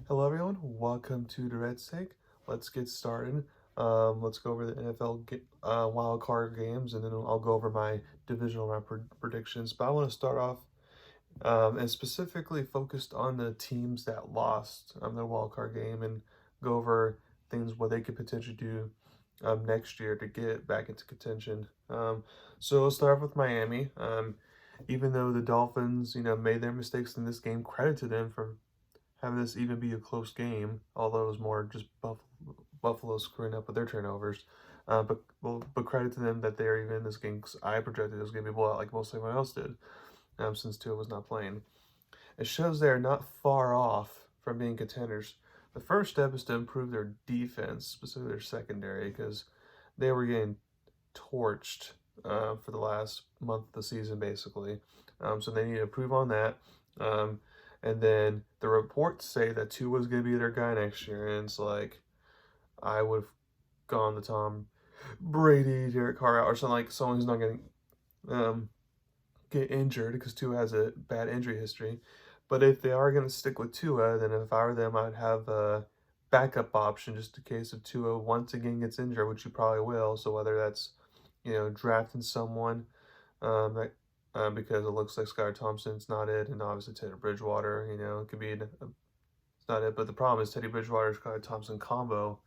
Hello everyone, welcome to Durrett's Take. Let's get started. Let's go over the NFL wild card games, and then I'll go over my divisional round predictions. But I want to start off and specifically focused on the teams that lost their wild card game, and go over things what they could potentially do next year to get back into contention. So let's start off with Miami. Even though the Dolphins, made their mistakes in this game, credit to them for having this even be a close game, although it was more just Buffalo screwing up with their turnovers. But credit to them that they're even in this game, because I projected it was going to be a blowout like most everyone else did, since Tua was not playing. It shows they're not far off from being contenders. The first step is to improve their defense, specifically their secondary, because they were getting torched for the last month of the season, basically. So they need to improve on that. And then the reports say that Tua is going to be their guy next year. And it's like, I would have gone the Tom Brady, Derek Carr out, or something like someone who's not going to get injured because Tua has a bad injury history. But if they are going to stick with Tua, then if I were them, I'd have a backup option just in case if Tua once again gets injured, which he probably will. So whether that's, drafting someone that because it looks like Skylar Thompson's not it, and obviously Teddy Bridgewater, it could be it's not it. But the problem is Teddy Bridgewater Skylar Thompson combo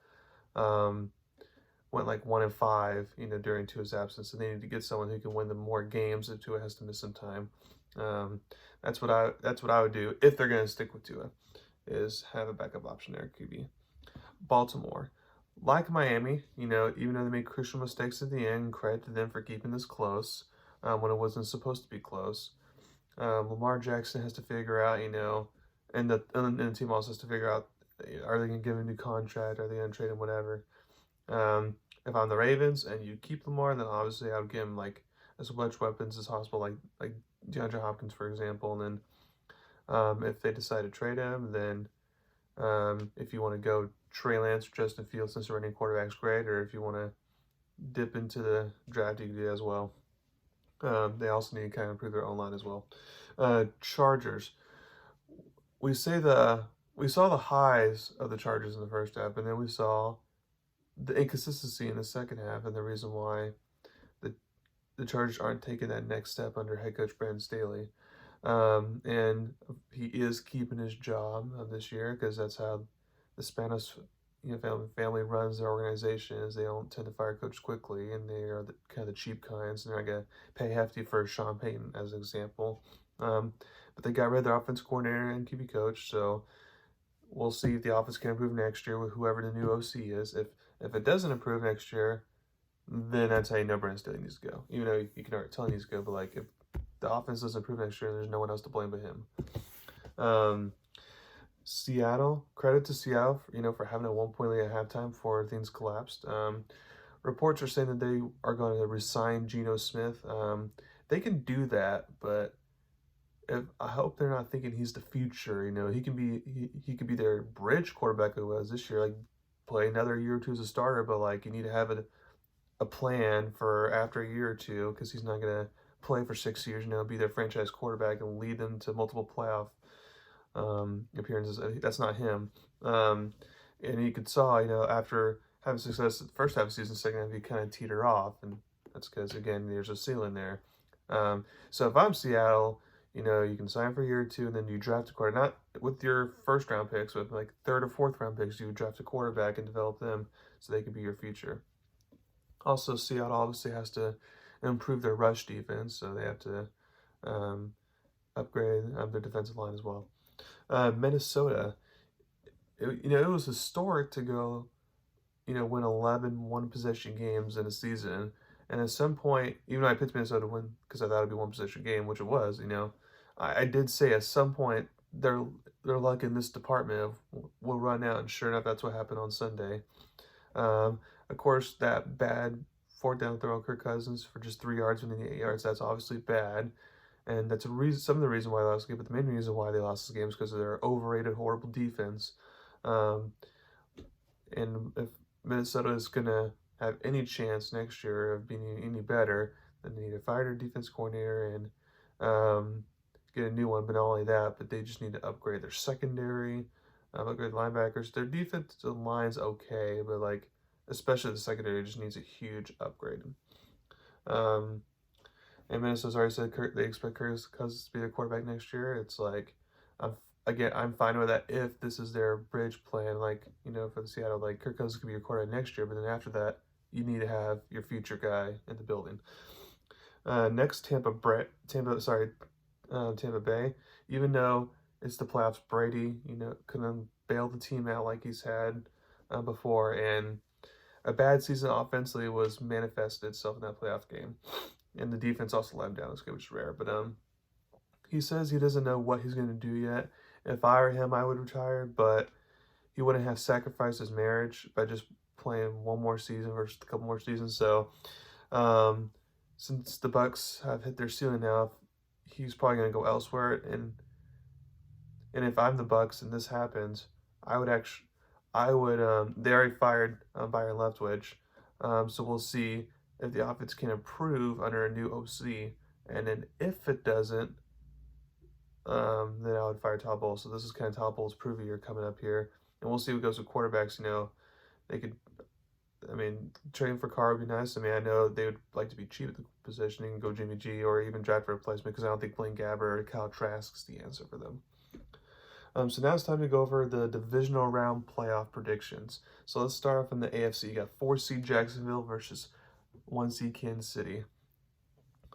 um, went like 1-5, during Tua's absence, and they need to get someone who can win them more games if Tua has to miss some time. Um, that's what I would do if they're gonna stick with Tua, is have a backup option there, QB. Baltimore. Like Miami, even though they made crucial mistakes at the end, credit to them for keeping this close when it wasn't supposed to be close. Lamar Jackson has to figure out, and the team also has to figure out, are they going to give him a new contract? Are they going to trade him? Whatever. If I'm the Ravens and you keep Lamar, then obviously I would give him like as much weapons as possible, like DeAndre Hopkins, for example. And then if they decide to trade him, then if you want to go Trey Lance or Justin Fields since the running quarterback's great, or if you want to dip into the draft, you can do that as well. They also need to kind of improve their own line as well. Chargers. We say we saw the highs of the Chargers in the first half, and then we saw the inconsistency in the second half, and the reason why the the Chargers aren't taking that next step under head coach Brandon Staley. And he is keeping his job this year because that's how the Spanish family runs their organization. Is they don't tend to fire coaches quickly, and they are kind of the cheap kinds, and they're not gonna pay hefty for Sean Payton as an example. But they got rid of their offense coordinator and QB coach, so we'll see if the offense can improve next year with whoever the new OC is. If it doesn't improve next year, then I'd say no, Brandon Staley needs to go. Even though you can already tell he needs to go, but like if the offense doesn't improve next year, there's no one else to blame but him. Seattle, credit to Seattle, for having a 1-point lead at halftime before things collapsed. Reports are saying that they are going to resign Geno Smith. They can do that, but I hope they're not thinking he's the future. He can be he could be their bridge quarterback who was this year, like play another year or two as a starter, but like you need to have a plan for after a year or two because he's not going to play for 6 years, be their franchise quarterback and lead them to multiple playoff appearances. That's not him. And you could saw, after having success at the first half of the season, second half, he kind of teeter off. And that's because, again, there's a ceiling there. So if I'm Seattle, you can sign for a year or two and then you draft a quarterback, not with your first round picks, with like third or fourth round picks, you would draft a quarterback and develop them so they could be your future. Also, Seattle obviously has to improve their rush defense, so they have to upgrade their defensive line as well. Minnesota, it was historic to go, win 11 one-possession games in a season. And at some point, even though I picked Minnesota to win because I thought it'd be one-possession game, which it was, I did say at some point their luck in this department will run out, and sure enough, that's what happened on Sunday. Of course, that bad fourth down throw on Kirk Cousins for just 3 yards within the 8 yards, that's obviously bad. And that's some of the reason why they lost the game, but the main reason why they lost the game is because of their overrated, horrible defense. Um, and if Minnesota is going to have any chance next year of being any better, then they need to fire their defense coordinator and get a new one. But not only that, but they just need to upgrade their secondary. Upgrade linebackers. Their defensive line's okay, but like especially the secondary just needs a huge upgrade. Um, and Minnesota's already said they expect Kirk Cousins to be their quarterback next year. It's like, I'm again, I'm fine with that if this is their bridge plan. Like for the Seattle, like Kirk Cousins could be your quarterback next year, but then after that, you need to have your future guy in the building. Next, Tampa Bay. Even though it's the playoffs, Brady, couldn't bail the team out like he's had before, and a bad season offensively was manifested itself in that playoff game, and the defense also let him down this game, which is rare. But he says he doesn't know what he's going to do yet. If I were him, I would retire, but he wouldn't have sacrificed his marriage by just playing one more season versus a couple more seasons. So, since the Bucks have hit their ceiling now, he's probably going to go elsewhere. And if I'm the Bucks and this happens, I would. They already fired Byron Leftwich, so we'll see if the offense can improve under a new OC. And then if it doesn't, then I would fire Todd Bowles. So this is kind of Todd Bowles' prove year coming up here, and we'll see what goes with quarterbacks. They could. I mean, trading for Carr would be nice. I mean, I know they would like to be cheap at the position and go Jimmy G or even draft a replacement because I don't think Blaine Gabbert or Kyle Trask is the answer for them. So now it's time to go over the divisional round playoff predictions. So let's start off in the AFC. You got 4 seed Jacksonville versus 1 seed Kansas City.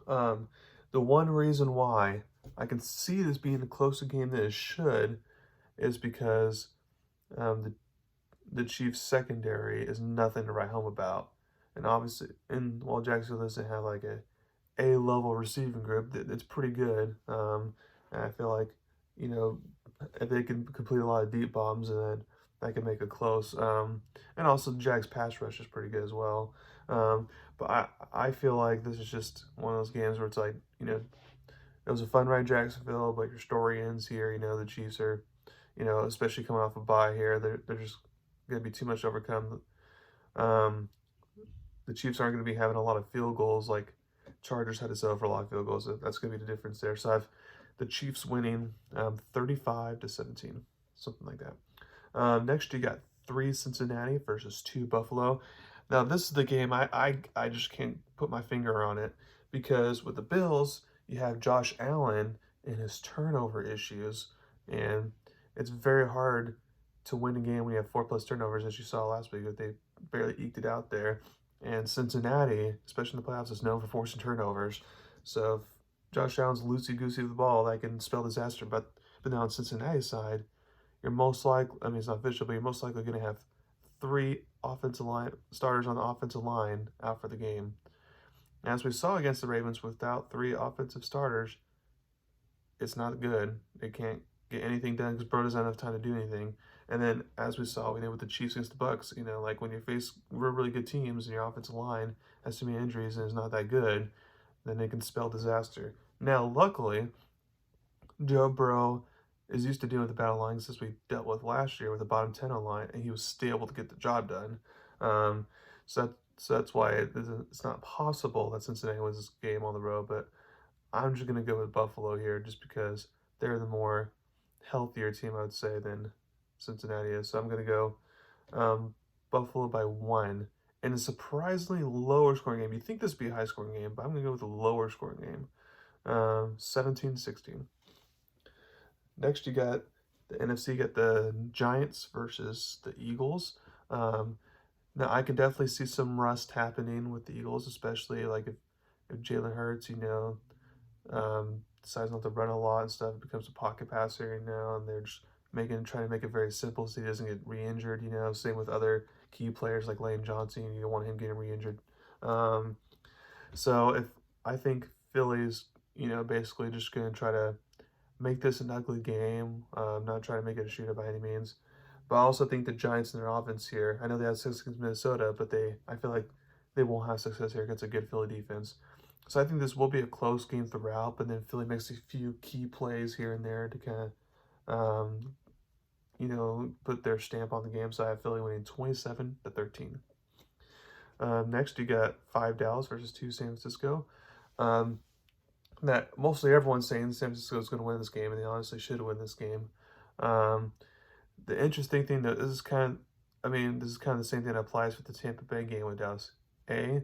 The one reason why I can see this being a closer game than it should is because the Chiefs secondary is nothing to write home about. And obviously, while Jacksonville doesn't have like a level receiving group, it's pretty good. And I feel like, if they can complete a lot of deep bombs, and then that can make it close. And also, the Jags pass rush is pretty good as well. But I feel like this is just one of those games where it's like, it was a fun ride, Jacksonville, but your story ends here. The Chiefs are, especially coming off a bye here, they're just going to be too much to overcome. The Chiefs aren't going to be having a lot of field goals like Chargers had to settle for a lot of field goals. That's going to be the difference there. So I have the Chiefs winning 35-17, something like that. Next, you got 3 Cincinnati versus 2 Buffalo. Now, this is the game I just can't put my finger on it because with the Bills, you have Josh Allen and his turnover issues, and it's very hard to win a game when you have 4+ turnovers, as you saw last week. They barely eked it out there. And Cincinnati, especially in the playoffs, is known for forcing turnovers. So if Josh Allen's loosey-goosey with the ball, that can spell disaster. But now on Cincinnati's side, you're most likely, I mean, it's not official, but you're most likely going to have 3 offensive line starters on the offensive line out for the game. As we saw against the Ravens, without 3 offensive starters, it's not good. They can't get anything done because Bro doesn't have enough time to do anything. And then, as we saw, with the Chiefs against the Bucks, like when you face really good teams and your offensive line has too many injuries and is not that good, then it can spell disaster. Now, luckily, Joe Burrow is used to dealing with the battle lines as we dealt with last year with the bottom 10 on line, and he was still able to get the job done. So that's why it's not possible that Cincinnati wins this game on the road, but I'm just going to go with Buffalo here just because they're the more healthier team, I would say, than Cincinnati is. So I'm going to go Buffalo by 1. And a surprisingly lower scoring game. You'd think this would be a high scoring game, but I'm going to go with a lower scoring game. 17-16. Next, you got the NFC, got the Giants versus the Eagles. Now, I can definitely see some rust happening with the Eagles, especially like if Jalen Hurts, decides not to run a lot and stuff, becomes a pocket passer, and they're just trying to make it very simple so he doesn't get re-injured, same with other key players like Lane Johnson, you don't want him getting re-injured. So if I think Philly's, basically just going to try to make this an ugly game, not try to make it a shootout by any means. But I also think the Giants and their offense here, I know they had success against Minnesota, but I feel like they won't have success here against a good Philly defense. So I think this will be a close game throughout, but then Philly makes a few key plays here and there to kind of, put their stamp on the game. So I have Philly winning 27-13. Next, you got 5 Dallas versus 2 San Francisco. That mostly everyone's saying San Francisco is going to win this game, and they honestly should win this game. The interesting thing, though, this is kind of the same thing that applies with the Tampa Bay game with Dallas. A,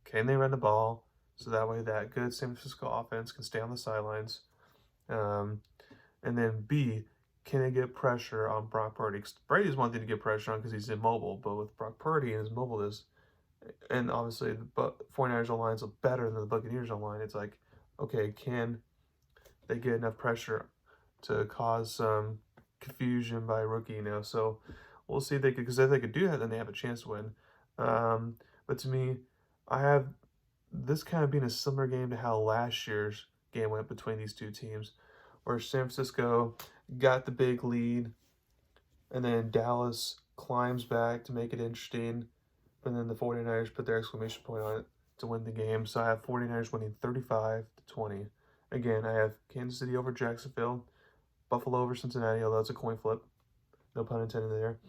can they run the ball so that way that good San Francisco offense can stay on the sidelines? Um, and then B, can they get pressure on Brock Purdy? 'Cause Brady's one thing to get pressure on because he's immobile, but with Brock Purdy and his mobileness, and obviously the 49ers line is better than the Buccaneers line, it's like, okay, can they get enough pressure to cause some confusion by a rookie, So we'll see if they could, because if they could do that, then they have a chance to win. But to me, I have this kind of being a similar game to how last year's game went between these two teams, where San Francisco got the big lead, and then Dallas climbs back to make it interesting, and then the 49ers put their exclamation point on it to win the game. So I have 49ers winning 35-20. Again, I have Kansas City over Jacksonville, Buffalo over Cincinnati, although it's a coin flip. No pun intended there.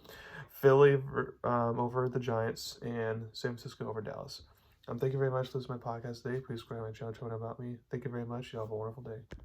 Philly over the Giants, and San Francisco over Dallas. Thank you very much for listening to my podcast today. Please subscribe to my channel to learn about me. Thank you very much. You have a wonderful day.